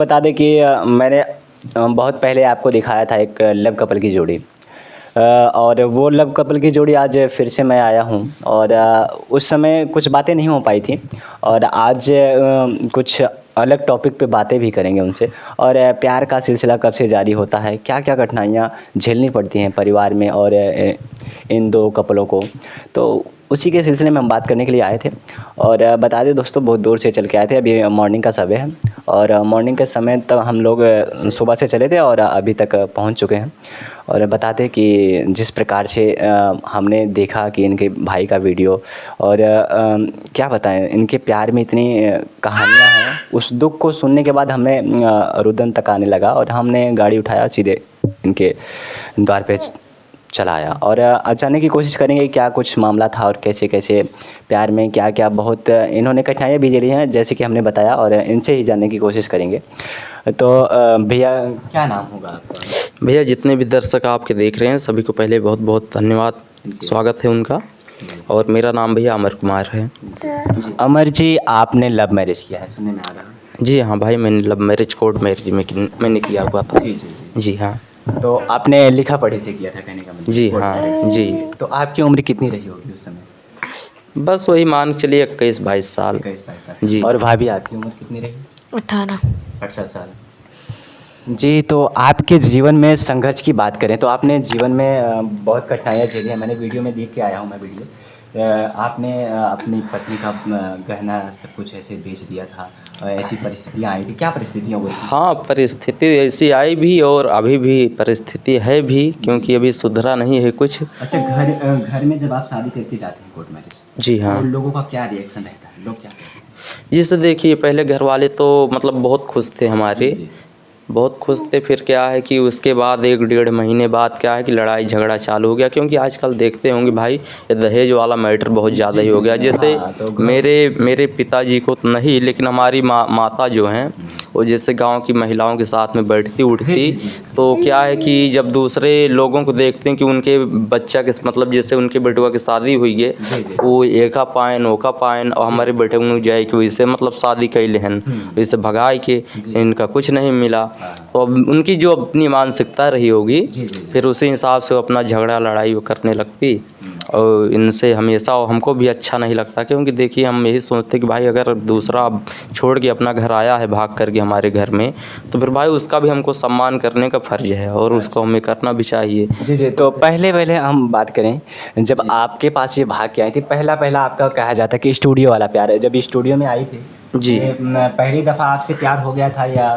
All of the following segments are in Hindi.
बता दें कि मैंने बहुत पहले आपको दिखाया था एक लव कपल की जोड़ी। और वो लव कपल की जोड़ी आज फिर से मैं आया हूँ और उस समय कुछ बातें नहीं हो पाई थी और आज कुछ अलग टॉपिक पे बातें भी करेंगे उनसे। और प्यार का सिलसिला कब से जारी होता है, क्या-क्या कठिनाइयाँ झेलनी पड़ती हैं परिवार में और इन 2 कपलों को, तो उसी के सिलसिले में हम बात करने के लिए आए थे। और बता दें दोस्तों, बहुत दूर से चल के आए थे। अभी मॉर्निंग का समय है और मॉर्निंग के समय तक हम लोग सुबह से चले थे और अभी तक पहुंच चुके हैं। और बताते कि जिस प्रकार से हमने देखा कि इनके भाई का वीडियो और क्या बताएं, इनके प्यार में इतनी कहानियां हैं। उस दुख को सुनने के बाद हमें रुदन तक आने लगा और हमने गाड़ी उठाया, सीधे इनके द्वार पे चला आया और जानने की कोशिश करेंगे क्या कुछ मामला था और कैसे-कैसे प्यार में क्या-क्या बहुत इन्होंने कठिनाइयाँ भी झेली हैं, जैसे कि हमने बताया, और इनसे ही जानने की कोशिश करेंगे। तो भैया क्या नाम होगा आपका? भैया जितने भी दर्शक आपके देख रहे हैं सभी को पहले बहुत बहुत धन्यवाद, स्वागत है उनका। और मेरा नाम भैया अमर कुमार है। जी, अमर जी, आपने लव मैरिज किया है, सुनने में आ रहा है। जी हाँ भाई, मैंने लव मैरिज कोर्ट मैरिज में मैंने किया हुआ था। जी, जी, जी। जी हाँ। तो आपने लिखा पढ़ी से किया था, कहने का मतलब? जी कोर्ट हाँ। मैरिज। जी। तो आपकी उम्र कितनी रही होगी उस समय? बस वही मान के चलिए 21-22 साल। 21-22 साल। जी। और भाभी आपकी उम्र कितनी रही? 18। 18 साल। जी, तो आपके जीवन में संघर्ष की बात करें तो आपने जीवन में बहुत कठिनाइयाँ झेली हैं। मैंने वीडियो में देख के आया हूँ मैं वीडियो। आपने अपनी पत्नी का गहना सब कुछ ऐसे बेच दिया था। ऐसी परिस्थितियाँ आई थी, क्या परिस्थितियाँ हुई थी? हाँ, परिस्थिति ऐसी आई भी और अभी भी परिस्थिति है भी, क्योंकि अभी सुधरा नहीं है कुछ। अच्छा, घर में जब आप शादी करके जाते हैं कोर्ट मैरिज, जी हाँ। तो लोगों का क्या रिएक्शन रहता है? लोग क्या कहते हैं? जैसे देखिए, पहले घर वाले तो मतलब बहुत खुश थे हमारे, जी, बहुत खुश थे। फिर क्या है कि उसके बाद 1-1.5 महीने बाद क्या है कि लड़ाई झगड़ा चालू हो गया, क्योंकि आजकल देखते होंगे भाई, ये दहेज वाला मैटर बहुत ज़्यादा ही हो गया। जैसे हाँ, तो मेरे पिताजी को तो नहीं, लेकिन हमारी माता जो हैं वो जैसे गांव की महिलाओं के साथ में बैठती उठती, तो क्या है कि जब दूसरे लोगों को देखते हैं कि उनके बच्चा के मतलब जैसे उनके बेटुआ की शादी हुई है, वो एका पायन ओका पायन और हमारे बेटे को जाए कि वैसे मतलब शादी कैले हन, वैसे भगाए के इनका कुछ नहीं मिला। तो अब उनकी जो अपनी मानसिकता रही होगी, फिर उसी हिसाब से वो अपना झगड़ा लड़ाई वो करने लगती। और इनसे हमेशा हमको भी अच्छा नहीं लगता, क्योंकि देखिए हम यही सोचते कि भाई अगर दूसरा छोड़ के अपना घर आया है भाग करके हमारे घर में, तो फिर भाई उसका भी हमको सम्मान करने का फ़र्ज़ है और उसको हमें करना भी चाहिए। जी, जी। तो पहले हम बात करें, जब आपके पास ये भाग के आई थी, पहला आपका कहा जाता है कि स्टूडियो वाला प्यार है। जब स्टूडियो में आई थी, जी। ये पहली दफ़ा आपसे प्यार हो गया था या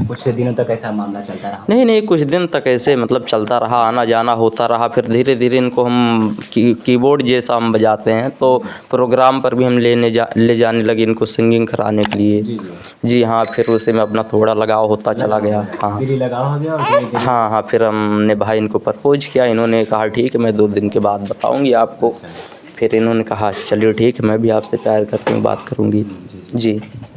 कुछ दिनों तक ऐसा मामला चलता रहा? नहीं, कुछ दिन तक ऐसे मतलब चलता रहा, आना जाना होता रहा। फिर धीरे-धीरे इनको हम कीबोर्ड जैसा हम बजाते हैं, तो प्रोग्राम पर भी हम ले जाने लगे इनको सिंगिंग कराने के लिए। जी, जी। जी हाँ, फिर उसी में अपना थोड़ा लगाव होता चला गया। हाँ। दिली लगाव हो गया और धीरे-धीरे। हाँ, फिर हमने भाई इनको प्रपोज़ किया। इन्होंने कहा ठीक है, मैं 2 दिन के बाद बताऊँगी आपको। फिर इन्होंने कहा चलिए ठीक है, मैं भी आपसे प्यार करती हूँ, बात करूँगी। जी।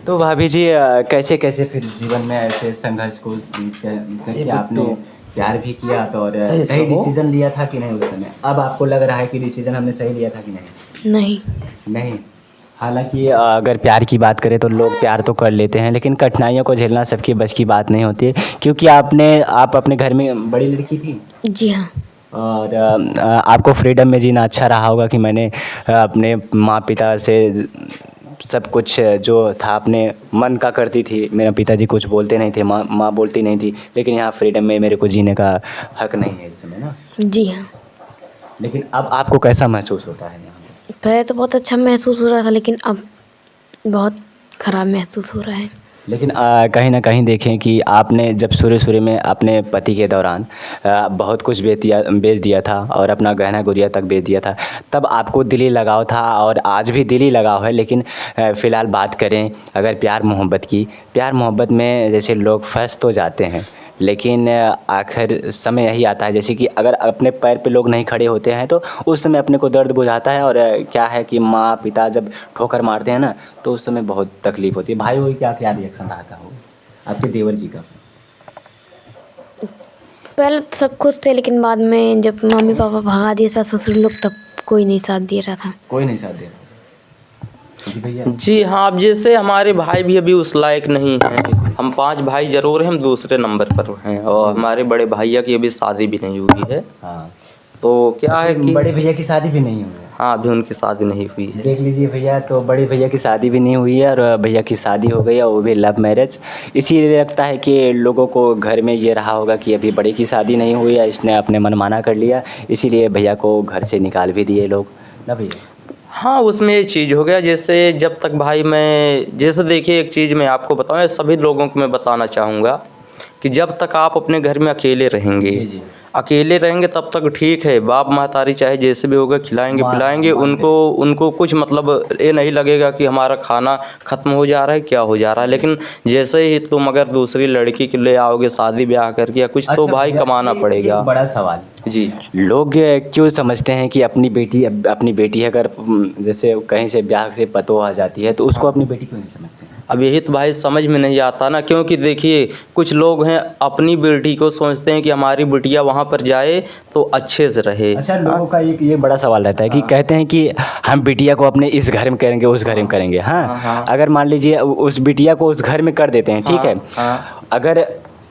तो भाभी जी, कैसे-कैसे फिर जीवन में ऐसे संघर्ष को करके आपने प्यार भी किया तो और सही डिसीज़न लिया था कि नहीं उस समय? अब आपको लग रहा है कि डिसीज़न हमने सही लिया था कि नहीं? नहीं। नहीं। हालाँकि अगर प्यार की बात करें तो लोग प्यार तो कर लेते हैं, लेकिन कठिनाइयों को झेलना सबके बस की बात नहीं होती है, क्योंकि आप अपने घर में बड़ी लड़की थी जी हाँ। और आपको फ्रीडम में जीना अच्छा रहा होगा कि मैंने अपने माँ-पिता से सब कुछ जो था अपने मन का करती थी। मेरे पिताजी कुछ बोलते नहीं थे, माँ बोलती नहीं थी, लेकिन यहाँ फ्रीडम में मेरे को जीने का हक नहीं है इस समय ना। जी हाँ। लेकिन अब आपको कैसा महसूस होता है यहाँ पे? पहले तो बहुत अच्छा महसूस हो रहा था, लेकिन अब बहुत ख़राब महसूस हो रहा है। लेकिन कहीं न कहीं देखें कि आपने जब शुरू में अपने पति के दौरान बहुत कुछ बेच दिया था और अपना गहना गुड़िया तक बेच दिया था, तब आपको दिली लगाव था और आज भी दिली लगाव है। लेकिन फ़िलहाल बात करें अगर प्यार मोहब्बत की, प्यार मोहब्बत में जैसे लोग फँस तो जाते हैं, लेकिन आखिर समय यही आता है जैसे कि अगर अपने पैर पे लोग नहीं खड़े होते हैं तो उस समय अपने को दर्द बुझाता है। और क्या है कि माँ पिता जब ठोकर मारते हैं ना, तो उस समय बहुत तकलीफ़ होती है। भाई वही क्या रिएक्शन रहा हो आपके देवर जी का? पहले तो सब खुश थे, लेकिन बाद में जब मम्मी पापा भगा दिए सास ससुर लोग, तब कोई नहीं साथ दे रहा था। कोई नहीं साथ दे रहा। जी भैया। जी हाँ, अब जैसे हमारे भाई भी अभी उस लायक नहीं हैं। हम 5 भाई ज़रूर हैं, हम दूसरे नंबर पर हैं और हमारे बड़े भैया की अभी शादी भी नहीं हुई है। हाँ, तो क्या है कि बड़े भैया की शादी भी नहीं हुई है। हाँ, अभी उनकी शादी नहीं हुई है। देख लीजिए भैया, तो बड़े भैया की शादी भी नहीं हुई है और भैया की शादी हो गई है, वो भी लव मैरिज। इसीलिए लगता है कि लोगों को घर में ये रहा होगा कि अभी बड़े की शादी नहीं हुई है, इसने अपने मनमाना कर लिया, इसीलिए भैया को घर से निकाल भी दिए लोग ना भैया। हाँ, उसमें ये चीज़ हो गया, जैसे जब तक भाई मैं जैसे देखिए एक चीज़ मैं आपको बताऊँ, सभी लोगों को मैं बताना चाहूँगा कि जब तक आप अपने घर में अकेले रहेंगे, अकेले रहेंगे तब तक ठीक है। बाप महतारी चाहे जैसे भी होगा खिलाएंगे पिलाएंगे, उनको कुछ मतलब ये नहीं लगेगा कि हमारा खाना ख़त्म हो जा रहा है, क्या हो जा रहा है। लेकिन जैसे ही तुम अगर दूसरी लड़की के ले आओगे शादी ब्याह करके या कुछ, तो भाई कमाना पड़ेगा। एक बड़ा सवाल जी, लोग क्यों समझते हैं कि अपनी बेटी अगर जैसे कहीं से ब्याह से पतोह आ जाती है तो उसको अपनी बेटी क्यों नहीं समझते हैं? अब यही तो भाई समझ में नहीं आता ना, क्योंकि देखिए कुछ लोग हैं अपनी बेटी को सोचते हैं कि हमारी बिटिया वहाँ पर जाए तो अच्छे से रहे। अच्छा, लोगों का ये बड़ा सवाल रहता है कि कहते हैं कि हम बिटिया को अपने इस घर में करेंगे, उस घर में करेंगे। हाँ, अगर मान लीजिए उस बिटिया को उस घर में कर देते हैं, ठीक है, अगर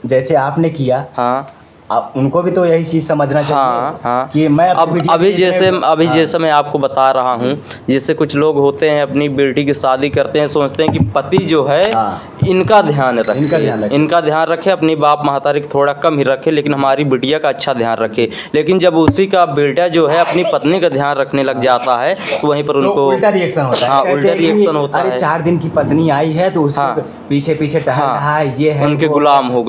जैसे आपने किया, हाँ, आप उनको भी तो यही चीज़ समझना चाहिए कि मैं अभी जैसे मैं आपको बता रहा हूँ, जैसे कुछ लोग होते हैं अपनी बेटी की शादी करते हैं, सोचते हैं कि पति जो है इनका ध्यान रखे, अपनी बाप महतारी को थोड़ा कम ही रखे, लेकिन हमारी बिटिया का अच्छा ध्यान रखे। लेकिन जब उसी का बेटा जो है अपनी पत्नी का ध्यान रखने लग जाता है तो वहीं पर उनको उल्टा रिएक्शन होता है। हाँ, उल्टा रिएक्शन होता है। अरे 4 दिन की पत्नी आई है तो उसके पीछे पीछे टहल रहा है, ये है, उनके गुलाम हो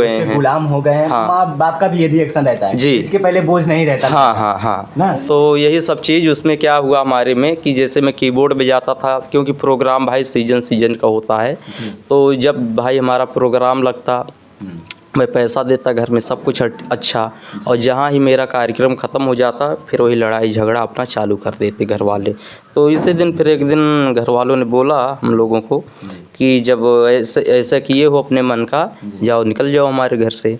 गए हैं, माँ बाप का भी रिएक्शन रहता है जी, इसके पहले बोझ नहीं रहता। हाँ। तो यही सब चीज़ उसमें क्या हुआ हमारे में कि जैसे मैं कीबोर्ड बजाता था, क्योंकि प्रोग्राम भाई सीजन का होता है, तो जब भाई हमारा प्रोग्राम लगता मैं पैसा देता, घर में सब कुछ अच्छा, और जहाँ ही मेरा कार्यक्रम ख़त्म हो जाता फिर वही लड़ाई झगड़ा अपना चालू कर देते घर वाले। तो इसी दिन फिर एक दिन घर वालों ने बोला हम लोगों को कि जब ऐसे किए हो अपने मन का, जाओ निकल जाओ हमारे घर से।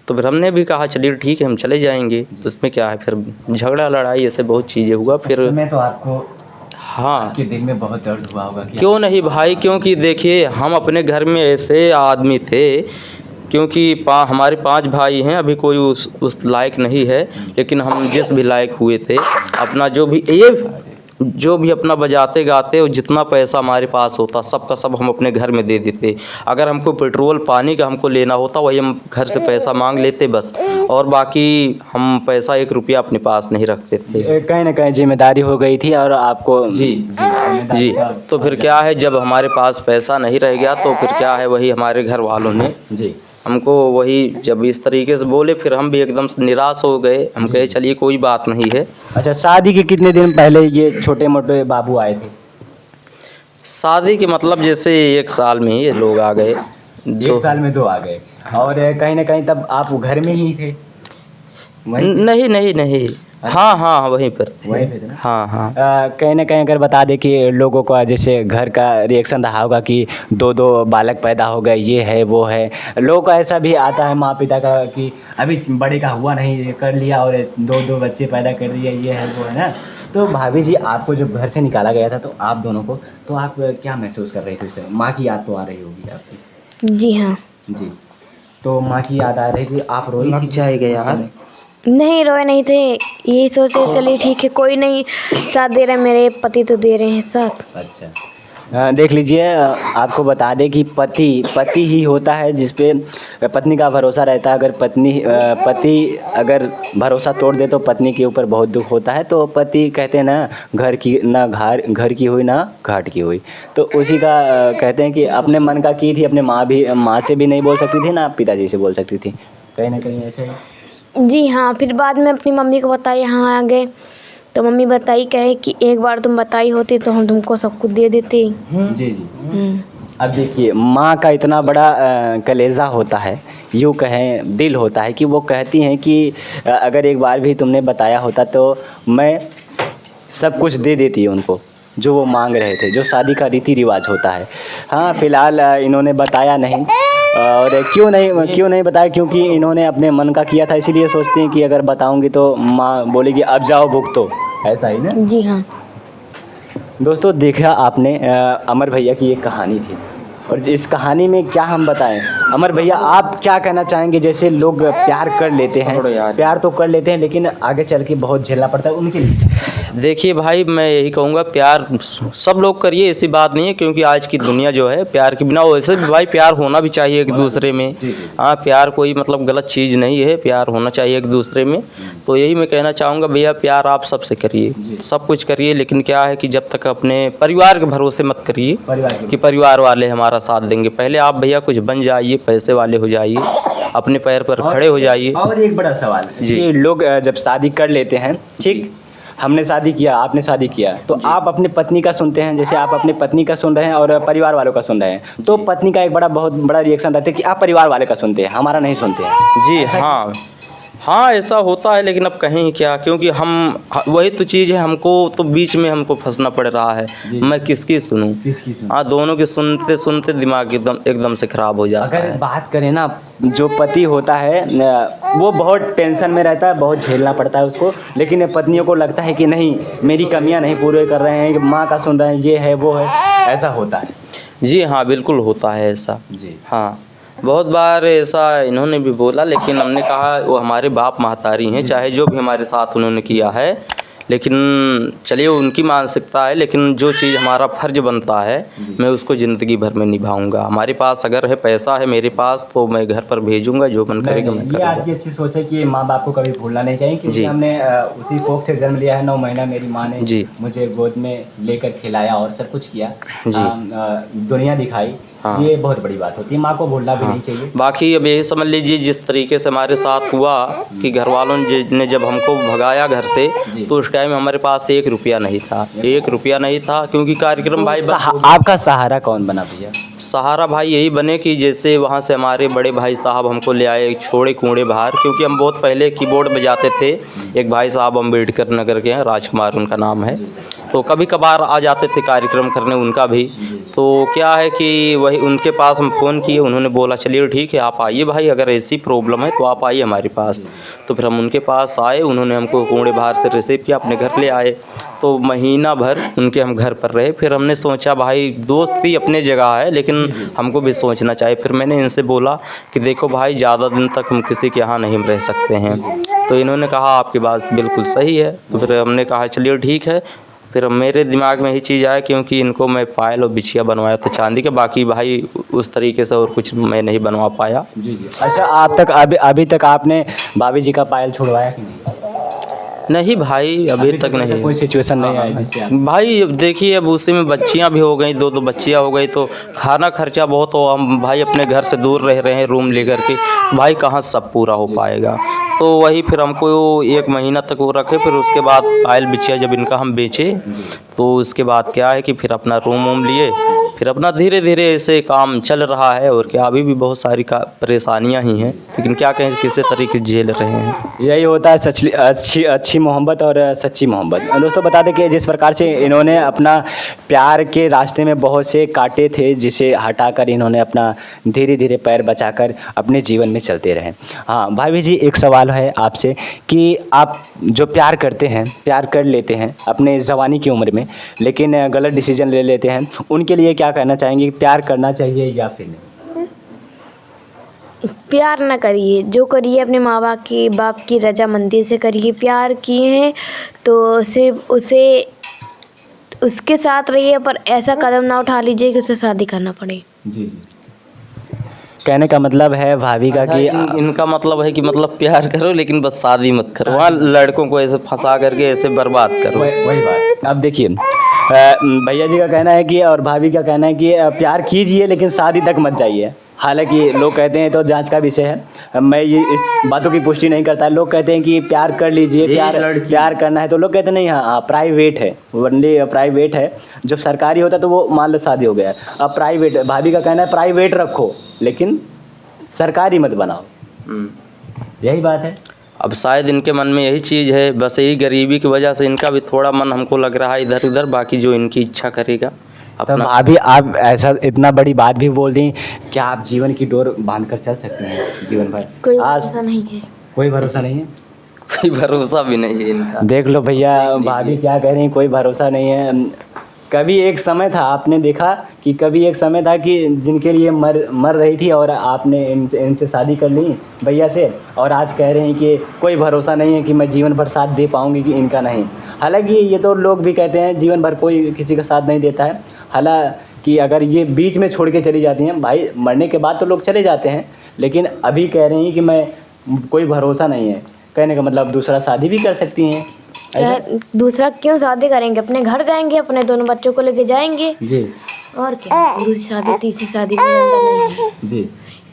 तो फिर हमने भी कहा चलिए ठीक है हम चले जाएंगे, तो उसमें क्या है, फिर झगड़ा लड़ाई ऐसे बहुत चीज़ें हुआ। फिर मैं तो आपको हाँ, आपके दिल में बहुत दर्द हुआ होगा कि क्यों नहीं भाई, क्योंकि देखिए हम अपने घर में ऐसे आदमी थे, क्योंकि हमारे 5 भाई हैं, अभी कोई उस लायक नहीं है, लेकिन हम जिस भी लायक हुए थे अपना जो भी अपना बजाते गाते और जितना पैसा हमारे पास होता सब का सब हम अपने घर में दे देते। अगर हमको पेट्रोल पानी का हमको लेना होता वही हम घर से पैसा मांग लेते बस, और बाकी हम पैसा 1 रुपया अपने पास नहीं रखते थे। कहीं ना कहीं जिम्मेदारी हो गई थी और आपको जी। तो फिर क्या है, जब हमारे पास पैसा नहीं रह गया तो फिर क्या है, वही हमारे घर वालों ने हमको वही जब इस तरीके से बोले, फिर हम भी एकदम निराश हो गए। हम कहे चलिए कोई बात नहीं है। अच्छा, शादी के कितने दिन पहले ये छोटे मोटे बाबू आए थे? शादी के मतलब जैसे 1 साल में ही ये लोग आ गए। 1 साल में 2 आ गए, और कहीं ना कहीं तब आप घर में ही थे? नहीं, हाँ वहीं पर थे ना? हाँ। कहीं ना कहीं अगर बता दें कि लोगों का जैसे घर का रिएक्शन रहा होगा कि 2 बालक पैदा हो गए, ये है वो है, लोगों का ऐसा भी आता है माँ पिता का कि अभी बड़े का हुआ नहीं, कर लिया और 2 बच्चे पैदा कर दिए, ये है वो है ना। तो भाभी जी, आपको जब घर से निकाला गया था तो आप दोनों को, तो आप क्या महसूस कर रही थी उस समय? माँ की याद तो आ रही होगी आपकी? जी हाँ जी। तो माँ की याद आ रही थी, आप रोई थी? जाएगा यार, नहीं, रोए नहीं थे, यही सोचे चलिए ठीक है, कोई नहीं साथ दे रहे, मेरे पति तो दे रहे हैं साथ। अच्छा, देख लीजिए, आपको बता दें कि पति ही होता है जिस पे पत्नी का भरोसा रहता है। अगर पति अगर भरोसा तोड़ दे तो पत्नी के ऊपर बहुत दुख होता है। तो पति कहते हैं ना, घर की हुई ना घाट की हुई, तो उसी का कहते हैं कि अपने मन का की थी, अपने माँ से भी नहीं बोल सकती थी ना पिताजी से बोल सकती थी, कहीं ना कहीं ऐसे ही। जी हाँ, फिर बाद में अपनी मम्मी को बताई, हाँ आ गए, तो मम्मी बताई कहे कि एक बार तुम बताई होती तो हम तुमको सब कुछ दे देते। जी। अब देखिए, माँ का इतना बड़ा कलेजा होता है, यूँ कहें दिल होता है कि वो कहती हैं कि अगर एक बार भी तुमने बताया होता तो मैं सब कुछ दे देती है उनको जो वो मांग रहे थे, जो शादी का रीति रिवाज होता है। हाँ, फिलहाल इन्होंने बताया नहीं, और क्यों नहीं बताया, क्योंकि इन्होंने अपने मन का किया था, इसीलिए सोचती हैं कि अगर बताऊंगी तो माँ बोलेगी अब जाओ भुगतो, ऐसा ही ना? जी हाँ। दोस्तों, देखा आपने अमर भैया की एक कहानी थी, और इस कहानी में क्या हम बताएं। अमर भैया, आप क्या कहना चाहेंगे? जैसे लोग प्यार कर लेते हैं, प्यार तो कर लेते हैं लेकिन आगे चल के बहुत झेलना पड़ता है उनके लिए। देखिए भाई, मैं यही कहूँगा, प्यार सब लोग करिए, ऐसी बात नहीं है, क्योंकि आज की दुनिया जो है प्यार के बिना, वैसे भी भाई प्यार होना भी चाहिए एक दूसरे में। हाँ, प्यार कोई मतलब गलत चीज़ नहीं है, प्यार होना चाहिए एक दूसरे में। तो यही मैं कहना चाहूँगा भैया, प्यार आप सबसे करिए, सब कुछ करिए, लेकिन क्या है कि जब तक अपने परिवार के भरोसे मत करिए कि परिवार वाले हमारा साथ देंगे। पहले आप भैया कुछ बन जाइए, पैसे वाले हो जाइए, अपने पैर पर खड़े हो जाइए। और एक बड़ा सवाल है कि लोग जब शादी कर लेते हैं, ठीक, हमने शादी किया, आपने शादी किया, तो आप अपनी पत्नी का सुनते हैं, जैसे आप अपनी पत्नी का सुन रहे हैं और परिवार वालों का सुन रहे हैं, तो पत्नी का एक बहुत बड़ा रिएक्शन रहता है कि आप परिवार वाले का सुनते हैं, हमारा नहीं सुनते हैं। जी हाँ, हाँ ऐसा होता है, लेकिन अब कहें क्या, क्योंकि हम वही तो चीज़ है, हमको तो बीच में हमको फंसना पड़ रहा है। मैं किसकी सुनूं? हाँ, दोनों की सुनते सुनते दिमाग एकदम से ख़राब हो जाता है। अगर बात करें ना, जो पति होता है वो बहुत टेंशन में रहता है, बहुत झेलना पड़ता है उसको, लेकिन पत्नियों को लगता है कि नहीं, मेरी कमियां नहीं पूरे कर रहे हैं, माँ का सुन रहे हैं, ये है वो है, ऐसा होता है। जी हाँ, बिल्कुल होता है ऐसा। जी हाँ, बहुत बार ऐसा इन्होंने भी बोला, लेकिन हमने कहा वो हमारे बाप महतारी हैं, चाहे जो भी हमारे साथ उन्होंने किया है, लेकिन चलिए उनकी मानसिकता है, लेकिन जो चीज़ हमारा फ़र्ज बनता है मैं उसको ज़िंदगी भर में निभाऊंगा। हमारे पास अगर है पैसा है मेरे पास, तो मैं घर पर भेजूंगा, जो मन करेगा मैं करूँगा। ये आपकी अच्छी सोच है कि माँ बाप को कभी भूलना नहीं चाहिए, क्योंकि हमने उसी कोख से जन्म लिया है, 9 महीना मेरी माँ ने मुझे गोद में लेकर खिलाया और सब कुछ किया, दुनिया दिखाई। हाँ। ये बहुत बड़ी बात होती है, माँ को भूलना भी नहीं चाहिए। बाकी अब यही समझ लीजिए, जिस तरीके से हमारे साथ हुआ कि घर वालों ने जब हमको भगाया घर से, तो उस टाइम हमारे पास 1 रुपया नहीं था, 1 रुपया नहीं था, क्योंकि कार्यक्रम भाई आपका सहारा कौन बना भैया? सहारा भाई यही बने कि जैसे वहाँ से हमारे बड़े भाई साहब हमको ले आए, छोड़े कूड़े बाहर, क्योंकि हम बहुत पहले कीबोर्ड बजाते थे। एक भाई साहब अम्बेडकर नगर के हैं, राजकुमार उनका नाम है, तो कभी कभार आ जाते थे कार्यक्रम करने उनका भी। तो क्या है कि वही उनके पास हम फ़ोन किए, उन्होंने बोला चलिए ठीक है आप आइए भाई, अगर ऐसी प्रॉब्लम है तो आप आइए हमारे पास। तो फिर हम उनके पास आए, उन्होंने हमको कूड़े बाहर से रिसीव किया, अपने घर ले आए। तो महीना भर उनके हम घर पर रहे। फिर हमने सोचा भाई दोस्ती अपने जगह है, लेकिन हमको भी सोचना चाहिए। फिर मैंने इनसे बोला कि देखो भाई, ज़्यादा दिन तक हम किसी के यहाँ नहीं रह सकते हैं। तो इन्होंने कहा आपकी बात बिल्कुल सही है। तो फिर हमने कहा चलिए ठीक है। फिर मेरे दिमाग में यही चीज़ आया, क्योंकि इनको मैं पायल और बिछिया बनवाया था चांदी के, बाकी भाई उस तरीके से और कुछ मैं नहीं बनवा पाया। जी। अच्छा, आप तक अभी तक आपने भाभी जी का पायल छुड़वाया कि नहीं? नहीं भाई, अभी तक नहीं, कोई सिचुएशन नहीं आई जिससे भाई। देखिए अब उसी में बच्चियां भी हो गई, 2 बच्चियां हो गई, तो खाना खर्चा बहुत हो, हम भाई अपने घर से दूर रह रहे हैं रूम लेकर के, भाई कहाँ सब पूरा हो पाएगा। तो वही फिर हमको 1 महीना तक वो रखे। फिर उसके बाद पायल बिछिया जब इनका हम बेचे, तो उसके बाद क्या है कि फिर अपना रूम वूम लिए, फिर अपना धीरे धीरे ऐसे काम चल रहा है। और क्या, अभी भी बहुत सारी परेशानियां ही हैं, लेकिन क्या कहें किसी तरीके झेल रहे हैं। यही होता है अच्छी मोहब्बत और सच्ची मोहब्बत। दोस्तों बता दें कि जिस प्रकार से इन्होंने अपना प्यार के रास्ते में बहुत से कांटे थे, जिसे हटाकर इन्होंने अपना धीरे धीरे पैर बचाकर अपने जीवन में चलते रहे। हाँ भाभी जी, एक सवाल है आपसे कि आप जो प्यार करते हैं, प्यार कर लेते हैं अपने जवानी की उम्र में, लेकिन गलत डिसीजन ले लेते हैं, उनके लिए क्या कहना चाहेंगे? प्यार करना चाहिए या फिर नहीं? प्यार ना करिए, जो करिए अपने माँ बाप की रजामंदी से करिए। प्यार किए हैं तो सिर्फ उसके साथ रहिए, पर ऐसा कदम ना उठा लीजिए कि उसे शादी करना पड़े। जी। कहने का मतलब है भाभी का कि इनका मतलब है कि मतलब प्यार करो, लेकिन बस शादी मत करो। वहाँ लड़कों को ऐसे फंसा करके ऐसे बर्बाद करो। वही बात। अब देखिए, भैया जी का कहना है कि, और भाभी का कहना है कि प्यार कीजिए लेकिन शादी तक मत जाइए। हालांकि लोग कहते हैं, तो जांच का विषय है, मैं ये इस बातों की पुष्टि नहीं करता। लोग कहते हैं कि प्यार कर लीजिए, प्यार करना है, तो लोग कहते हैं नहीं, हाँ प्राइवेट है, ओनली प्राइवेट है। जब सरकारी होता तो वो मान लो शादी हो गया, अब प्राइवेट। भाभी का कहना है प्राइवेट रखो लेकिन सरकारी मत बनाओ। यही बात है। अब शायद इनके मन में यही चीज़ है, बस यही गरीबी की वजह से इनका भी थोड़ा मन हमको लग रहा है इधर उधर। बाकी जो इनकी इच्छा करेगा अपना। तो भाभी, आप ऐसा इतना बड़ी बात भी बोल दी, क्या आप जीवन की डोर बांध कर चल सकते हैं जीवन भर? कोई भरोसा नहीं है। कोई भरोसा नहीं है? कोई भरोसा भी नहीं है इनका। देख लो भैया, भाभी क्या कह रही हैं, कोई भरोसा नहीं है। कभी एक समय था, आपने देखा कि कभी एक समय था कि जिनके लिए मर रही थी और आपने इनसे शादी कर ली भैया से, और आज कह रहे हैं कि कोई भरोसा नहीं है कि मैं जीवन भर साथ दे पाऊँगी कि इनका नहीं। हालांकि ये तो लोग भी कहते हैं जीवन भर कोई किसी का साथ नहीं देता है। हालांकि अगर ये बीच में छोड़ के चली जाती हैं, भाई मरने के बाद तो लोग चले जाते हैं, लेकिन अभी कह रही हैं कि मैं कोई भरोसा नहीं है। कहने का मतलब दूसरा शादी भी कर सकती हैं। दूसरा क्यों शादी करेंगे, अपने घर जाएंगे, अपने दोनों बच्चों को लेके जाएंगे जी। और क्या, दूसरी शादी तीसरी शादी मेरे अंदर नहीं है जी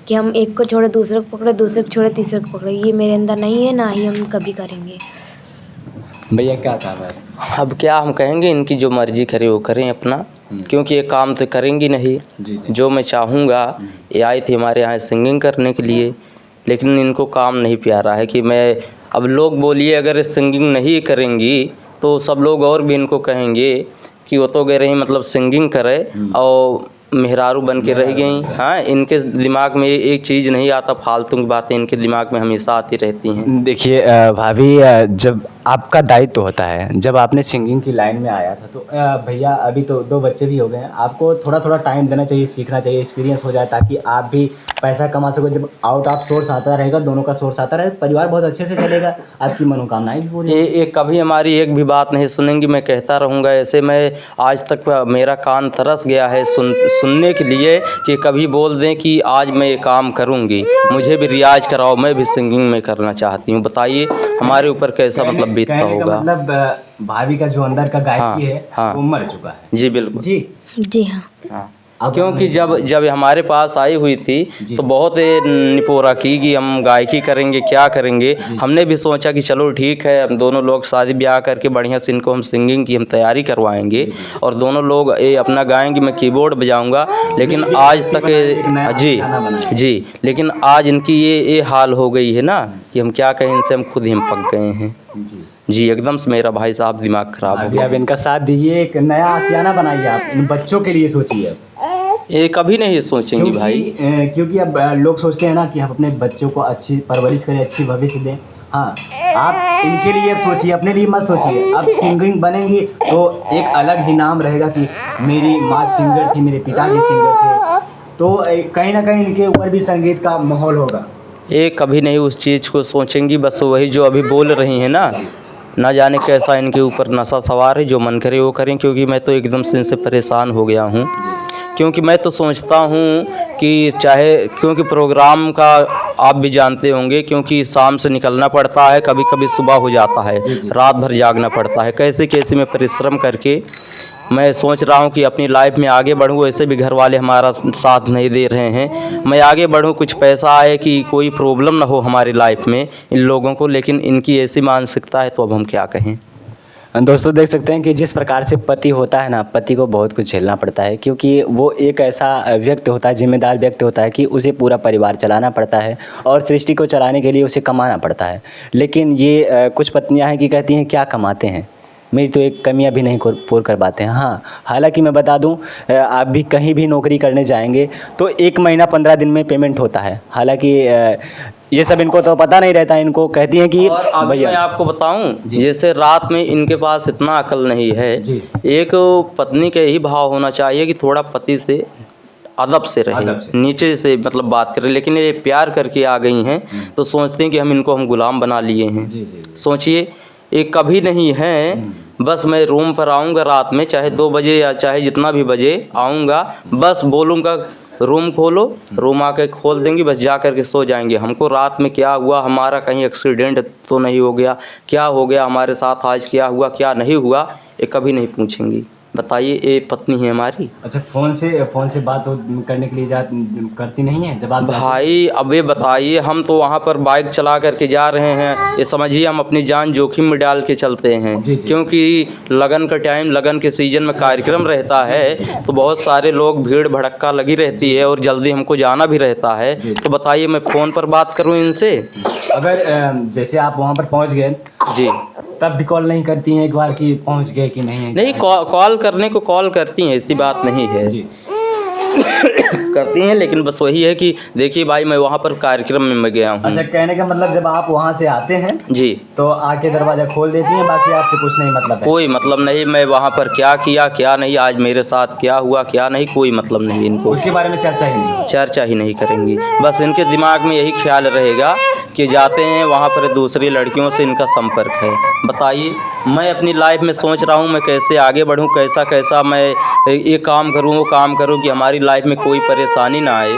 कि हम एक को छोड़े दूसरे को पकड़े, दूसरे को छोड़े तीसरे को पकड़े। ये मेरे अंदर नहीं है, ना ही हम कभी करेंगे। भैया क्या काम है? अब क्या हम कहेंगे, इनकी जो मर्जी करे वो करें अपना, क्योंकि ये काम तो करेंगी नहीं। जी। जो मैं चाहूँगा, ये आई थी हमारे यहाँ सिंगिंग करने के लिए, लेकिन इनको काम नहीं प्यारा है कि मैं, अब लोग बोलिए अगर सिंगिंग नहीं करेंगी तो सब लोग और भी इनको कहेंगे कि वो तो कह रही मतलब सिंगिंग करे और मेहरारू बन के रह गई। हाँ, इनके दिमाग में एक चीज़ नहीं आता, फालतू की बातें इनके दिमाग में हमेशा आती रहती हैं। देखिए भाभी, जब आपका दायित्व होता है, जब आपने सिंगिंग की लाइन में आया था तो भैया अभी तो 2 बच्चे भी हो गए हैं, आपको थोड़ा थोड़ा टाइम देना चाहिए, सीखना चाहिए, एक्सपीरियंस हो जाए, ताकि आप भी पैसा कमा सको। जब आउट ऑफ सोर्स आता रहेगा, दोनों का सोर्स आता रहेगा, परिवार बहुत अच्छे से चलेगा, आपकी मनोकामनाएं भी पूरी। ये कभी हमारी एक भी बात नहीं सुनेंगी, मैं कहता रहूँगा ऐसे। मैं आज तक मेरा कान तरस गया है सुनने के लिए कि कभी बोल दें कि आज मैं ये काम करूँगी, मुझे भी रियाज कराओ, मैं भी सिंगिंग में करना चाहती हूँ। बताइए हमारे ऊपर कैसा मतलब बीतता होगा। मतलब भाभी का जो अंदर का गायकी है हाँ। वो मर चुका है। जी बिल्कुल जी हाँ। हाँ, क्योंकि जब हमारे पास आई हुई थी तो बहुत निपोरा की कि हम गायकी करेंगे, क्या करेंगे। हमने भी सोचा कि चलो ठीक है, हम दोनों लोग शादी ब्याह करके बढ़िया से इनको हम सिंगिंग की हम तैयारी करवाएंगे और दोनों लोग ये अपना गाएंगे, मैं कीबोर्ड बजाऊंगा। लेकिन आज तक जी लेकिन आज इनकी ये हाल हो गई है ना कि हम क्या कहें, इनसे हम खुद ही हम पक गए हैं। जी एकदम से मेरा भाई साहब दिमाग खराब हो गया। अब इनका साथ दीजिए, एक नया आशियाना बनाइए, आप इन बच्चों के लिए सोचिए। ये कभी नहीं सोचेंगी भाई, क्योंकि अब लोग सोचते हैं ना कि हम अपने बच्चों को अच्छी परवरिश करें, अच्छी भविष्य दें। हाँ, आप इनके लिए सोचिए, अपने लिए मत सोचिए। अब सिंगिंग बनेंगी तो एक अलग ही नाम रहेगा कि मेरी माँ सिंगर थी, मेरे पिताजी सिंगर थे, तो कहीं ना कहीं इनके ऊपर भी संगीत का माहौल होगा। ये कभी नहीं उस चीज़ को सोचेंगी। बस वही जो अभी बोल रही हैं ना जाने कैसा इनके ऊपर नशा सवार है, जो मन करे वो करें। क्योंकि मैं तो एकदम से इनसे परेशान हो गया हूँ, क्योंकि मैं तो सोचता हूँ कि चाहे, क्योंकि प्रोग्राम का आप भी जानते होंगे, क्योंकि शाम से निकलना पड़ता है, कभी कभी सुबह हो जाता है, रात भर जागना पड़ता है। कैसे कैसे मैं परिश्रम करके मैं सोच रहा हूँ कि अपनी लाइफ में आगे बढ़ूँ। वैसे भी घर वाले हमारा साथ नहीं दे रहे हैं, मैं आगे बढ़ूँ, कुछ पैसा आए कि कोई प्रॉब्लम ना हो हमारी लाइफ में इन लोगों को। लेकिन इनकी ऐसी मानसिकता है तो अब हम क्या कहें। दोस्तों देख सकते हैं कि जिस प्रकार से पति होता है ना, पति को बहुत कुछ झेलना पड़ता है, क्योंकि वो एक ऐसा व्यक्ति होता है, जिम्मेदार व्यक्ति होता है कि उसे पूरा परिवार चलाना पड़ता है और सृष्टि को चलाने के लिए उसे कमाना पड़ता है। लेकिन ये कुछ पत्नियां हैं कि कहती हैं क्या कमाते हैं, मेरी तो एक कमियां भी नहीं पूर्ण कर पाते हैं। हाँ, हालांकि मैं बता दूं, आप भी कहीं भी नौकरी करने जाएंगे तो 1 महीना 15 दिन में पेमेंट होता है। हालांकि ये सब इनको तो पता नहीं रहता, इनको कहती हैं कि भैया मैं आपको बताऊं, जैसे रात में इनके पास इतना अकल नहीं है। एक पत्नी के यही भाव होना चाहिए कि थोड़ा पति से अदब से रहे, नीचे से मतलब बात करें। लेकिन ये प्यार करके आ गई हैं तो सोचते हैं कि हम इनको गुलाम बना लिए हैं। सोचिए, एक कभी नहीं है। बस मैं रूम पर आऊँगा रात में, चाहे 2 बजे या चाहे जितना भी बजे आऊँगा, बस बोलूँगा रूम खोलो, रूम आके खोल देंगी, बस जा कर के सो जाएंगे। हमको रात में क्या हुआ, हमारा कहीं एक्सीडेंट तो नहीं हो गया, क्या हो गया हमारे साथ, आज क्या हुआ क्या नहीं हुआ, ये कभी नहीं पूछेंगी। बताइए, ये पत्नी है हमारी। अच्छा, फ़ोन से बात करने के लिए करती नहीं है जब आप भाई? अब ये बताइए, हम तो वहाँ पर बाइक चला करके जा रहे हैं, ये समझिए हम अपनी जान जोखिम में डाल के चलते हैं। क्योंकि लगन का टाइम, लगन के सीजन में कार्यक्रम रहता है तो बहुत सारे लोग, भीड़ भड़क्का लगी रहती है और जल्दी हमको जाना भी रहता है। तो बताइए मैं फ़ोन पर बात करूँ इनसे? अगर जैसे आप वहाँ पर पहुँच गए जी, तब भी कॉल नहीं करती हैं एक बार कि पहुँच गए कि नहीं? नहीं, कॉल करने को कॉल करती हैं, ऐसी बात नहीं है। करती हैं, लेकिन बस वही है कि देखिए भाई मैं वहाँ पर कार्यक्रम में मैं गया हूँ। अच्छा, कहने का मतलब जब आप वहाँ से आते हैं जी, तो आके दरवाज़ा खोल देती हैं, बाकी आपसे कुछ नहीं मतलब है? कोई मतलब नहीं, मैं वहाँ पर क्या किया क्या नहीं, आज मेरे साथ क्या हुआ क्या नहीं, कोई मतलब नहीं इनको, उसके बारे में चर्चा ही नहीं? चर्चा ही नहीं करेंगी। बस इनके दिमाग में यही ख्याल रहेगा कि जाते हैं वहाँ पर दूसरी लड़कियों से इनका संपर्क है। बताइए, मैं अपनी लाइफ में सोच रहा हूँ मैं कैसे आगे बढ़ूँ, कैसा मैं ये काम करूँ वो काम करूँ कि हमारी लाइफ में कोई परेशानी ना आए।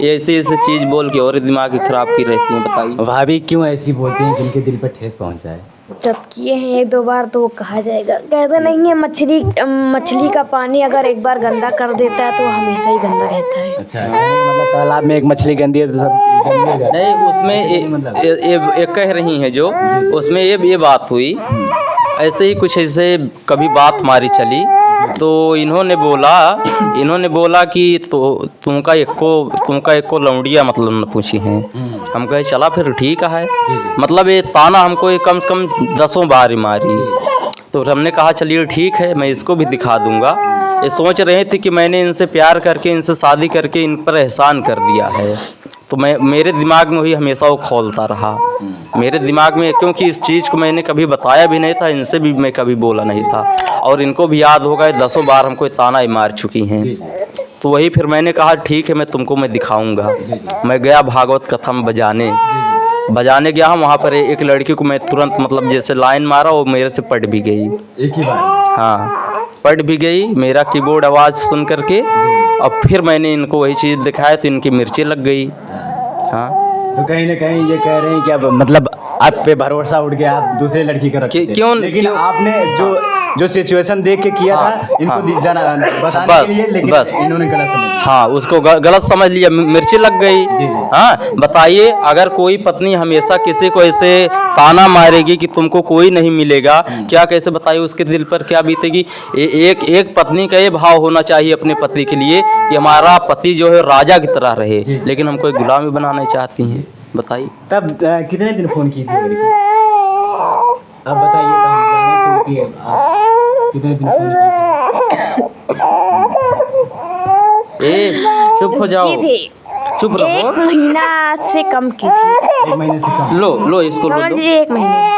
ये ऐसी चीज़ बोल के और दिमाग ख़राब की रहती हैं। बताइए भाभी क्यों ऐसी बोलती हैं कि उनके दिल पर ठेस पहुँच जाए? जब किए हैं एक दो बार तो वो कहा जाएगा, कहते नहीं है मछली का पानी अगर एक बार गंदा कर देता है तो हमेशा ही गंदा रहता है। अच्छा, मतलब तालाब में एक मछली गंदी है तो सब गंदी हो जाती है? नहीं, उसमें ये कह रही हैं जो, उसमें ये बात हुई, ऐसे ही कुछ ऐसे कभी बात मारी चली तो इन्होंने बोला कि तो तुमका एको लौंडिया मतलब न पूछी हैं। हम कहे चला फिर ठीक है, मतलब ये ताना हमको कम से कम 10 बार मारी। तो हमने कहा चलिए ठीक है, मैं इसको भी दिखा दूंगा। ये सोच रहे थे कि मैंने इनसे प्यार करके इनसे शादी करके इन पर एहसान कर दिया है, तो मेरे दिमाग में वही हमेशा वो खोलता रहा मेरे दिमाग में, क्योंकि इस चीज़ को मैंने कभी बताया भी नहीं था, इनसे भी मैं कभी बोला नहीं था, और इनको भी याद होगा 10 बार हमको ताना ही मार चुकी हैं। तो वही फिर मैंने कहा ठीक है, मैं दिखाऊंगा। मैं गया भागवत कथा में बजाने गया। वहाँ पर एक लड़की को मैं तुरंत मतलब जैसे लाइन मारा, वो मेरे से पट भी गई एक ही बार? हाँ, पट भी गई मेरा कीबोर्ड आवाज़ सुन करके। और फिर मैंने इनको वही चीज़ दिखाया तो इनकी मिर्ची लग गई। हाँ, तो कहीं ना कहीं ये कह रहे हैं कि अब मतलब आप पे भरोसा उठ गया, आप दूसरे लड़की का रखते थे। लेकिन आपने जो सिचुएशन देख के किया था इनको जाना बताने के लिए, लेकिन इन्होंने गलत समझ लिया। हाँ, उसको गलत समझ लिया, मिर्ची लग गई। हाँ, बताइए अगर कोई पत्नी हमेशा किसी को ऐसे ताना मारेगी कि तुमको कोई नहीं मिलेगा, क्या कैसे बताइए उसके दिल पर क्या बीतेगी। एक पत्नी का ये भाव होना चाहिए अपने पति के लिए कि हमारा पति जो है राजा की तरह रहे, लेकिन हम कोई गुलामी बनाना चाहती हैं। बताइए तब कितने दिन फ़ोन की थी लड़की? अब बताइए तो हम जाने कि कितने दिन फ़ोन की? चुप हो जाओ, चुप रहो। 1 महीना से कम की थी। 1 महीने से कम? लो इसको लो। समझ लीजिए 1 महीने।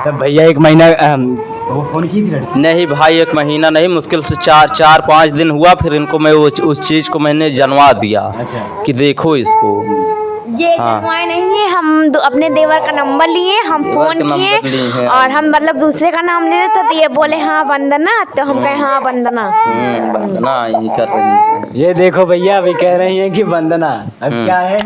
तब भैया 1 महीना वो फ़ोन की थी लड़की? नहीं भाई, 1 महीना नहीं, मुश्किल से 4-5 दिन हुआ। फिर इनको मैं उस चीज़ को मैंने जनवा दिया। अच्छा। कि देखो इसको। ये जनवाए नहीं है, हम अपने देवर का नंबर लिए, हम फ़ोन किए और हम मतलब दूसरे का नाम ले रहे थे, तो ये बोले हाँ वंदना, तो हम कहे हाँ वंदना। वंदना ये कर रही है। ये देखो भैया अभी कह रही हैं कि वंदना। अब क्या है,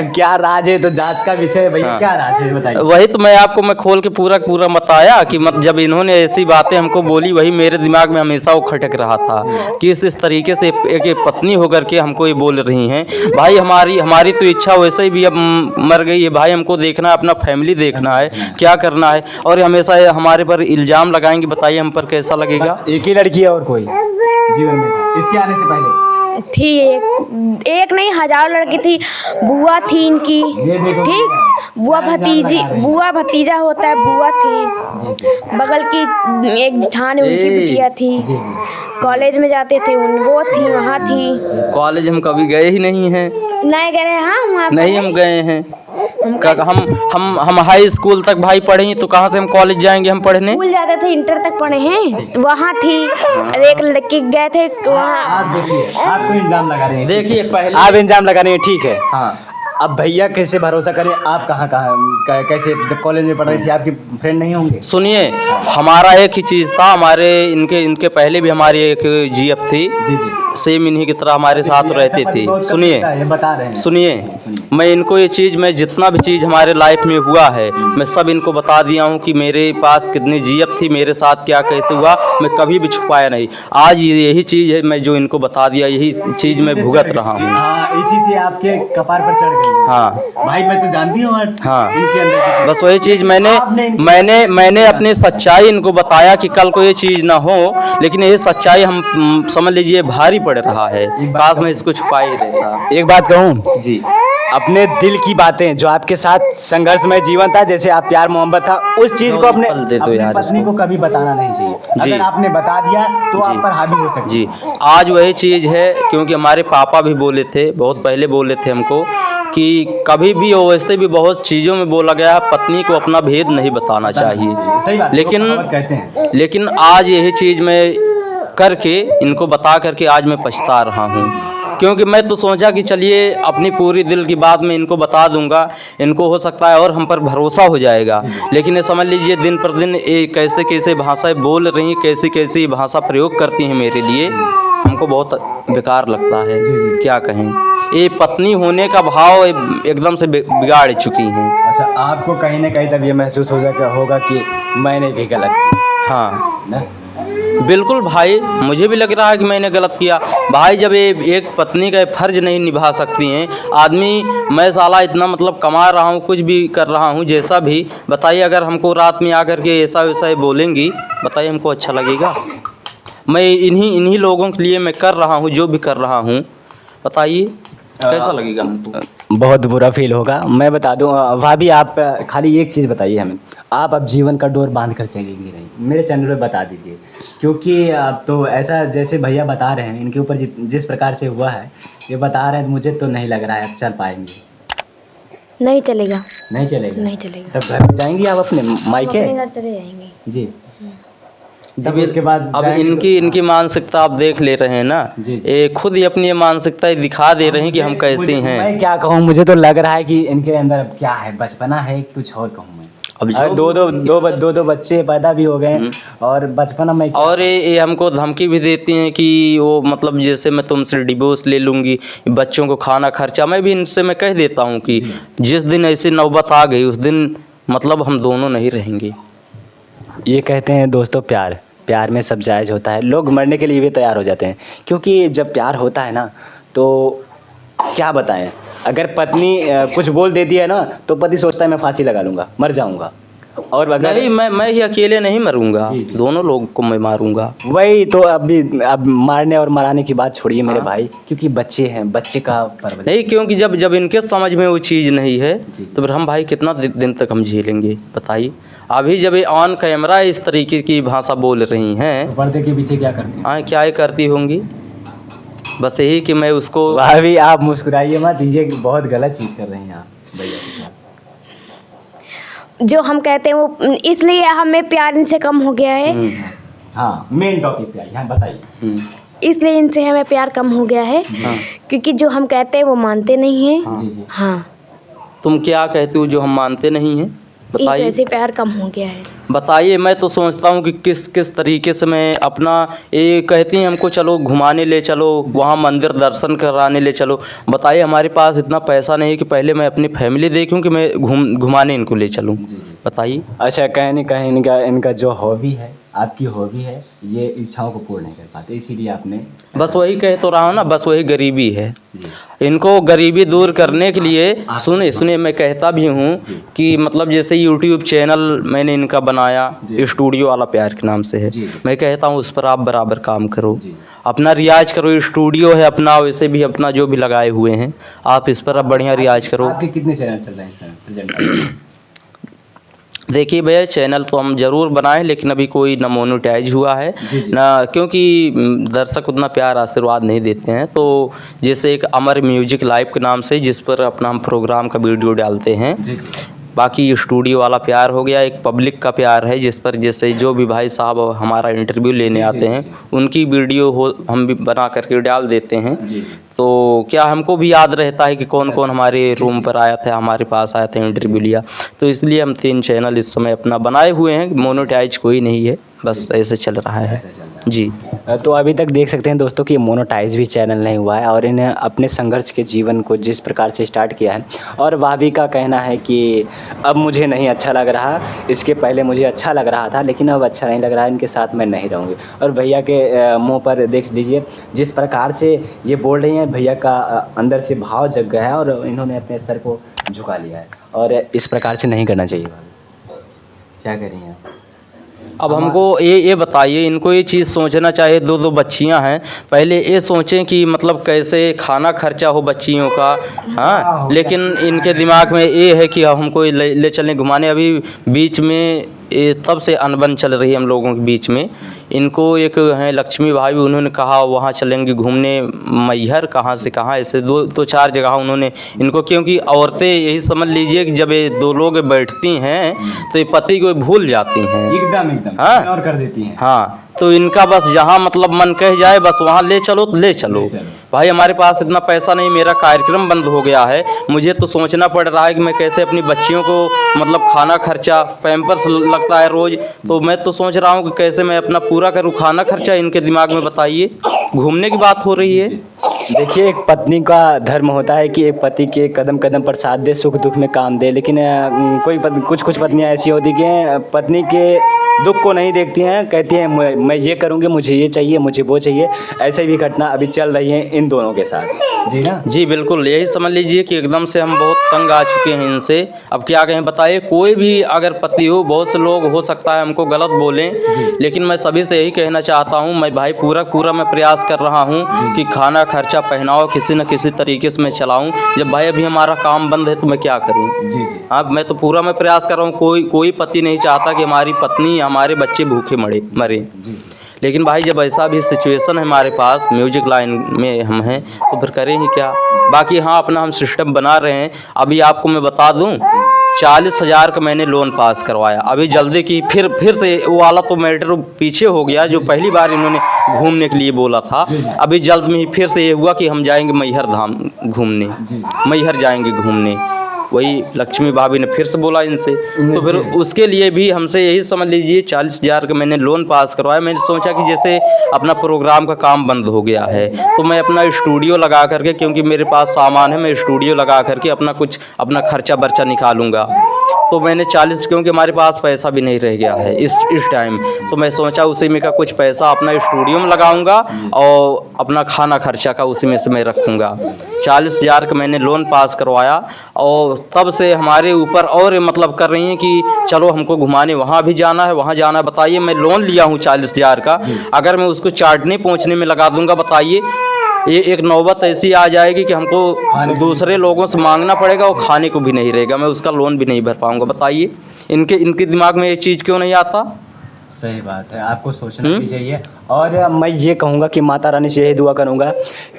क्या राज है, तो जांच का विषय है भैया। क्या राज है बताइए। वही तो मैं खोल के पूरा बताया कि जब इन्होंने ऐसी बातें हमको बोली, वही मेरे दिमाग में हमेशा वो खटक रहा था कि इस तरीके से एक पत्नी होकर के हमको ये बोल रही हैं। भाई हमारी तो इच्छा वैसे ही भी अब मर गई है भाई, हमको देखना है, अपना फैमिली देखना है, क्या करना है, और हमेशा हमारे पर इल्ज़ाम लगाएंगे। बताइए हम पर कैसा लगेगा। एक ही लड़की है और कोई जीवन में इसके आने से पहले थी? एक नहीं, हजारों लड़की थी। बुआ थी इनकी, ठीक, बुआ भतीजा होता है, बुआ थी। बगल की एक जेठान उनकी बिटिया थी। कॉलेज में जाते थे वो थी, वहाँ थी। कॉलेज हम कभी गए ही नहीं हैं। नहीं गए? हाँ, वहाँ नहीं हम गए हैं। हम हाई स्कूल तक भाई पढ़े हैं, तो कहाँ से हम कॉलेज जाएंगे हम पढ़ने। स्कूल जाते थे, इंटर तक पढ़े हैं, वहाँ थी। और एक लड़की गए थे वहाँ। आप देखिए, आपको इल्जाम लगा रहे हैं। देखिए पहले आप इल्जाम लगा रहे हैं, ठीक है। हाँ, अब भैया कैसे भरोसा करें? आप कहाँ कैसे, जब कॉलेज में पढ़ रही थी आपके फ्रेंड नहीं होंगे? सुनिए, हमारा एक ही चीज़ था, हमारे इनके पहले भी हमारी एक जीएफ थी। जी जी, सेम इन्हीं की तरह हमारे साथ रहते थे। सुनिए, मैं इनको ये चीज़, मैं जितना भी चीज़ हमारे लाइफ में हुआ है मैं सब इनको बता दिया हूँ कि मेरे पास कितनी जीएफ थी, मेरे साथ क्या कैसे हुआ, मैं कभी भी छुपाया नहीं। आज यही चीज़ है मैं जो इनको बता दिया, यही चीज़ मैं भुगत रहा हूँ। हाँ, इसी से आपके कपार पर चढ़ गई। हाँ भाई, मैं तो जानती हूँ। हाँ, इनके अंदर बस वही चीज़ मैंने अपनी सच्चाई इनको बताया कि कल को ये चीज़ ना हो, लेकिन ये सच्चाई हम समझ लीजिए भारी पड़ रहा है। काश मैं इसको छुपा ही देता। एक बात कहूँ, जी अपने दिल की बातें जो आपके साथ संघर्षमय जीवन था, जैसे आप प्यार मोहब्बत था, उस चीज़ को अपने पल दे दो अपनी यार पत्नी इसको। को कभी बताना नहीं चाहिए। जी। अगर आपने बता दिया तो आप जी। पर हावी हो सकती जी है। आज वही चीज़ है, क्योंकि हमारे पापा भी बोले थे, बहुत पहले बोले थे हमको कि कभी भी हो, वैसे भी बहुत चीज़ों में बोला गया है पत्नी को अपना भेद नहीं बताना चाहिए। सही बात है, लेकिन वो कहावत कहते हैं। लेकिन आज यही चीज़ मैं करके इनको बता करके आज मैं पछता रहा हूँ, क्योंकि मैं तो सोचा कि चलिए अपनी पूरी दिल की बात मैं इनको बता दूंगा, इनको हो सकता है और हम पर भरोसा हो जाएगा। लेकिन ये समझ लीजिए दिन पर दिन ये कैसे कैसे भाषाएं बोल रही हैं, कैसी कैसी भाषा प्रयोग करती हैं मेरे लिए, हमको बहुत बेकार लगता है। क्या कहें, ये पत्नी होने का भाव एकदम से बिगाड़ चुकी हैं। अच्छा, आपको कहीं ना कहीं तब ये महसूस होगा कि मैंने भी गलत किया हाँ ना। बिल्कुल भाई, मुझे भी लग रहा है कि मैंने गलत किया। भाई जब ये एक पत्नी का फ़र्ज नहीं निभा सकती हैं आदमी, मैं साला इतना मतलब कमा रहा हूँ, कुछ भी कर रहा हूँ, जैसा भी बताइए, अगर हमको रात में आकर के ऐसा वैसा ही बोलेंगी, बताइए हमको अच्छा लगेगा? मैं इन्हीं लोगों के लिए मैं कर रहा हूँ जो भी कर रहा हूँ, बताइए कैसा लगेगा हमको? बहुत बुरा फील होगा। मैं बता दूं भाभी, आप खाली एक चीज़ बताइए हमें, आप अब जीवन का डोर बांध कर चलेंगी नहीं, मेरे चैनल पे बता दीजिए। क्योंकि अब तो ऐसा जैसे भैया बता रहे हैं, इनके ऊपर जिस प्रकार से हुआ है, ये बता रहे हैं, मुझे तो नहीं लग रहा है अब चल पाएंगे। नहीं चलेगा। नहीं चलेगा? नहीं चलेगा। तब घर पे जाएंगी आप अपने मायके? अपने घर चले जाएंगे। जी। तब उसके बाद अब जाएंगे तो- इनकी मानसिकता आप देख ले रहे हैं ना, जी, जी। ये खुद ही अपनी ये मानसिकता दिखा दे रहे हैं कि हम कैसे हैं। मैं क्या कहूँ, मुझे तो लग रहा है कि इनके अंदर अब क्या है, बचपना है, कुछ और कहूँ मैं। अब और दो बच्चे पैदा भी हो गए और बचपना में क्या- और ये हमको धमकी भी देती हैं कि वो मतलब जैसे मैं तुमसे डिवोर्स ले लूँगी, बच्चों को खाना खर्चा, मैं भी इनसे मैं कह देता हूँ कि जिस दिन ऐसी नौबत आ गई उस दिन मतलब हम दोनों नहीं रहेंगे। ये कहते हैं दोस्तों, प्यार में सब जायज़ होता है, लोग मरने के लिए भी तैयार हो जाते हैं। क्योंकि जब प्यार होता है ना, तो क्या बताएं, अगर पत्नी कुछ बोल देती है ना, तो पति सोचता है मैं फांसी लगा लूँगा, मर जाऊँगा। और अगर नहीं, मैं ही अकेले नहीं मरूंगा, जी, जी। दोनों लोगों को मैं मारूंगा। वही तो, अब मारने और मराने की बात छोड़िए मेरे भाई, क्योंकि बच्चे हैं, बच्चे का परवरिश। नहीं, क्योंकि जब इनके समझ में वो चीज़ नहीं है जी। तो फिर हम भाई कितना दिन तक हम झेलेंगे, बताइए। अभी जब ये ऑन कैमरा इस तरीके की भाषा बोल रही हैं, तो पर्दे के पीछे क्या करते हैं? हाँ क्या ही करती होंगी, बस यही कि मैं उसको भाभी आप मुस्कुराइए मत, ये बहुत गलत चीज़ कर रही हैं आप भैया के साथ। जो हम कहते हैं वो इसलिए हमें प्यार इनसे कम हो गया है। हाँ, मेन टॉपिक पे यहाँ बताइए। इसलिए इनसे हमें प्यार कम हो गया है, हाँ। क्योंकि जो हम कहते हैं वो मानते नहीं हैं। जी जी। हाँ, तुम क्या कहते हो जो हम मानते नहीं हैं, इस वजह बताइए। से प्यार कम हो गया है। बताइए, मैं तो सोचता हूँ कि किस तरीके से मैं अपना, ये कहती हैं हमको चलो घुमाने ले चलो, वहाँ मंदिर दर्शन कराने ले चलो, बताइए हमारे पास इतना पैसा नहीं है कि पहले मैं अपनी फैमिली देखूँ कि मैं घुमाने इनको ले चलूँ, बताइए। अच्छा, कहीं ना कहीं इनका जो हॉबी है, आपकी हॉबी है, ये इच्छाओं को पूर्ण नहीं कर पाते, इसीलिए आपने बस वही कह तो रहा हूँ ना, बस वही गरीबी है। जी। इनको गरीबी दूर करने के लिए सुने मैं कहता भी हूँ कि मतलब जैसे यूट्यूब चैनल मैंने इनका बनाया, स्टूडियो वाला प्यार के नाम से है, जी। मैं कहता हूँ उस पर आप बराबर काम करो, जी। अपना रियाज करो, स्टूडियो है अपना, वैसे भी अपना जो भी लगाए हुए हैं आप इस पर अब बढ़िया रियाज करो। आपके कितने चैनल चल रहे हैं सर प्रेजेंट? देखिए भैया, चैनल तो हम ज़रूर बनाएं, लेकिन अभी कोई ना मोनेटाइज हुआ है जी, जी। ना, क्योंकि दर्शक उतना प्यार आशीर्वाद नहीं देते हैं। तो जैसे एक अमर म्यूजिक लाइव के नाम से, जिस पर अपना हम प्रोग्राम का वीडियो डालते हैं, जी जी। बाकी स्टूडियो वाला प्यार हो गया, एक पब्लिक का प्यार है जिस पर जैसे जो भी भाई साहब हमारा इंटरव्यू लेने आते हैं उनकी वीडियो हो हम भी बना करके डाल देते हैं। जी। तो क्या हमको भी याद रहता है कि कौन कौन हमारे रूम पर आया था, हमारे पास आया था, इंटरव्यू लिया। तो इसलिए हम 3 चैनल इस समय अपना बनाए हुए हैं, मोनेटाइज कोई नहीं है, बस ऐसे चल रहा है जी। तो अभी तक देख सकते हैं दोस्तों कि मोनेटाइज भी चैनल नहीं हुआ है, और इन्हें अपने संघर्ष के जीवन को जिस प्रकार से स्टार्ट किया है, और भाभी का कहना है कि अब मुझे नहीं अच्छा लग रहा, इसके पहले मुझे अच्छा लग रहा था लेकिन अब अच्छा नहीं लग रहा है, इनके साथ मैं नहीं रहूँगी। और भैया के मुंह पर देख लीजिए जिस प्रकार से ये बोल रही हैं, भैया का अंदर से भाव जग गया है और इन्होंने अपने सर को झुका लिया है, और इस प्रकार से नहीं करना चाहिए भाभी। क्या करेंगे आप? अब हमको ये बताइए, इनको ये चीज़ सोचना चाहिए, दो बच्चियां हैं, पहले ये सोचें कि मतलब कैसे खाना खर्चा हो बच्चियों का। हाँ, लेकिन इनके दिमाग में ये है कि हमको ले चलें घुमाने। अभी बीच में ये तब से अनबन चल रही है हम लोगों के बीच में। इनको एक हैं लक्ष्मी भाभी, उन्होंने कहा वहाँ चलेंगे घूमने, मैहर कहाँ से कहाँ, ऐसे दो चार जगह उन्होंने इनको, क्योंकि औरतें यही समझ लीजिए कि जब ये दो लोग बैठती हैं तो ये पति को भूल जाती हैं एकदम हाँ इग्नोर कर देती हैं। हाँ, तो इनका बस जहाँ मतलब मन कह जाए बस वहाँ ले चलो तो ले चलो। भाई हमारे पास इतना पैसा नहीं, मेरा कार्यक्रम बंद हो गया है, मुझे तो सोचना पड़ रहा है कि मैं कैसे अपनी बच्चियों को मतलब खाना खर्चा, पैम्पर्स लगता है रोज़, तो मैं तो सोच रहा हूँ कि कैसे मैं अपना पूरा करूँ खाना खर्चा। इनके दिमाग में बताइए, घूमने की बात हो रही है। देखिए, एक पत्नी का धर्म होता है कि एक पति के कदम कदम पर साथ दे, सुख दुख में काम दे, लेकिन कुछ पत्नियां ऐसी होती कि पत्नी के दुख को नहीं देखती हैं, कहती हैं मैं ये करूँगी, मुझे ये चाहिए, मुझे वो चाहिए। ऐसे भी घटना अभी चल रही है इन दोनों के साथ। जी ना? जी बिल्कुल, यही समझ लीजिए कि एकदम से हम बहुत तंग आ चुके हैं इनसे। अब क्या कहें बताइए, कोई भी अगर पति हो, बहुत से लोग हो सकता है हमको गलत बोलें, लेकिन मैं सभी से यही कहना चाहता हूँ, मैं भाई पूरा मैं प्रयास कर रहा हूँ कि खाना खर्चा पहनाओ किसी न किसी तरीके से मैं चलाऊँ। जब भाई अभी हमारा काम बंद है तो मैं क्या करूँ। जी हाँ, मैं तो पूरा मैं प्रयास कर रहा हूँ। कोई पति नहीं चाहता कि हमारी पत्नी हमारे बच्चे भूखे मरे। लेकिन भाई जब ऐसा भी सिचुएशन है हमारे पास, म्यूजिक लाइन में हम हैं, तो फिर करें ही क्या। बाकी हाँ, अपना हम सिस्टम बना रहे हैं। अभी आपको मैं बता दूं, 40,000 का मैंने लोन पास करवाया। अभी जल्दी की फिर से वो वाला तो मैटर पीछे हो गया जो पहली बार इन्होंने घूमने के लिए बोला था। अभी जल्द में ही फिर से ये हुआ कि हम जाएंगे मैहर धाम घूमने, मैहर जाएंगे घूमने। वही लक्ष्मी भाभी ने फिर से बोला इनसे, तो फिर उसके लिए भी हमसे यही समझ लीजिए 40,000 का मैंने लोन पास करवाया। मैंने सोचा कि जैसे अपना प्रोग्राम का काम बंद हो गया है तो मैं अपना स्टूडियो लगा करके, क्योंकि मेरे पास सामान है, मैं स्टूडियो लगा करके अपना खर्चा बर्चा निकालूंगा। तो मैंने 40, क्योंकि हमारे पास पैसा भी नहीं रह गया है इस टाइम, तो मैं सोचा उसी में का कुछ पैसा अपना स्टूडियो में लगाऊंगा और अपना खाना खर्चा का उसी में से मैं रखूंगा। 40,000 का मैंने लोन पास करवाया और तब से हमारे ऊपर और मतलब कर रही हैं कि चलो हमको घुमाने वहाँ भी जाना है, वहाँ जाना है। बताइए, मैं लोन लिया हूँ 40,000 का, अगर मैं उसको चाटने पहुँचने में लगा दूँगा, बताइए ये एक नौबत ऐसी आ जाएगी कि हमको दूसरे लोगों से मांगना पड़ेगा और खाने को भी नहीं रहेगा, मैं उसका लोन भी नहीं भर पाऊंगा। बताइए इनके दिमाग में ये चीज़ क्यों नहीं आता। सही बात है, आपको सोचना भी चाहिए। और मैं ये कहूँगा कि माता रानी से यही दुआ करूँगा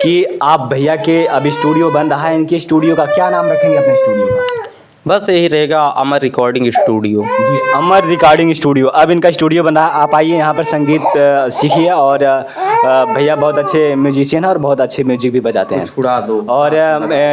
कि आप भैया के अभी स्टूडियो बन रहा है, इनके स्टूडियो का क्या नाम रखेंगे अपने स्टूडियो का? बस यही रहेगा, अमर रिकॉर्डिंग स्टूडियो। जी, अमर रिकॉर्डिंग स्टूडियो। अब इनका स्टूडियो बना है, आप आइए यहाँ पर संगीत सीखिए। और भैया बहुत अच्छे म्यूजिशियन हैं और बहुत अच्छे म्यूजिक भी बजाते हैं। छुड़ा दो। और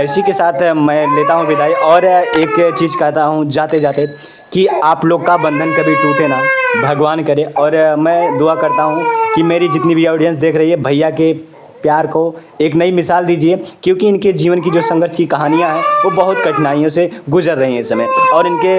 इसी के साथ मैं लेता हूँ विदाई। और एक चीज़ कहता हूँ जाते जाते कि आप लोग का बंधन कभी टूटे ना, भगवान करे। और मैं दुआ करता हूँ कि मेरी जितनी भी ऑडियंस देख रही है, भैया के प्यार को एक नई मिसाल दीजिए, क्योंकि इनके जीवन की जो संघर्ष की कहानियां हैं वो बहुत कठिनाइयों से गुजर रही हैं इस समय। और इनके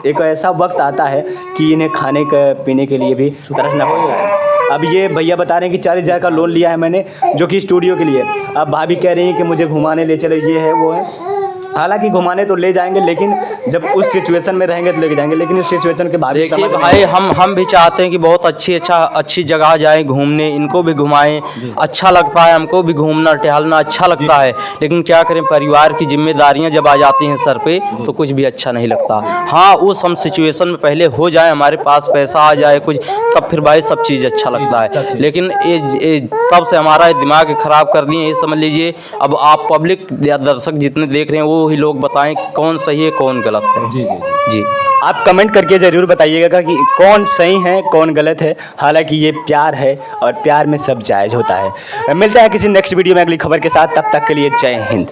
एक ऐसा वक्त आता है कि इन्हें खाने पीने के लिए भी तरसना पड़ेगा। अब ये भैया बता रहे हैं कि 40,000 का लोन लिया है मैंने, जो कि स्टूडियो के लिए। अब भाभी कह रही हैं कि मुझे घुमाने ले चले, ये है वो है। हालांकि घुमाने तो ले जाएंगे, लेकिन जब उस सिचुएशन में रहेंगे तो लेके जाएंगे, लेकिन इस सिचुएशन के बाद देखिए भाई, हम भी चाहते हैं कि बहुत अच्छी जगह जाएं घूमने, इनको भी घुमाएं। अच्छा लगता है, हमको भी घूमना टहलना अच्छा लगता है, लेकिन क्या करें, परिवार की जिम्मेदारियां जब आ जाती हैं सर पे तो कुछ भी अच्छा नहीं लगता। हाँ, उस हम सिचुएशन में पहले हो जाए, हमारे पास पैसा आ जाए कुछ, तब फिर भाई सब चीज़ अच्छा लगता है। लेकिन ये तब से हमारा दिमाग ख़राब कर दिए, ये समझ लीजिए। अब आप पब्लिक या दर्शक जितने देख रहे हैं वो ही लोग बताएं कौन सही है कौन गलत है। जी आप कमेंट करके ज़रूर बताइएगा कि कौन सही है कौन गलत है। हालांकि ये प्यार है और प्यार में सब जायज़ होता है। मिलता है किसी नेक्स्ट वीडियो में अगली खबर के साथ, तब तक के लिए जय हिंद।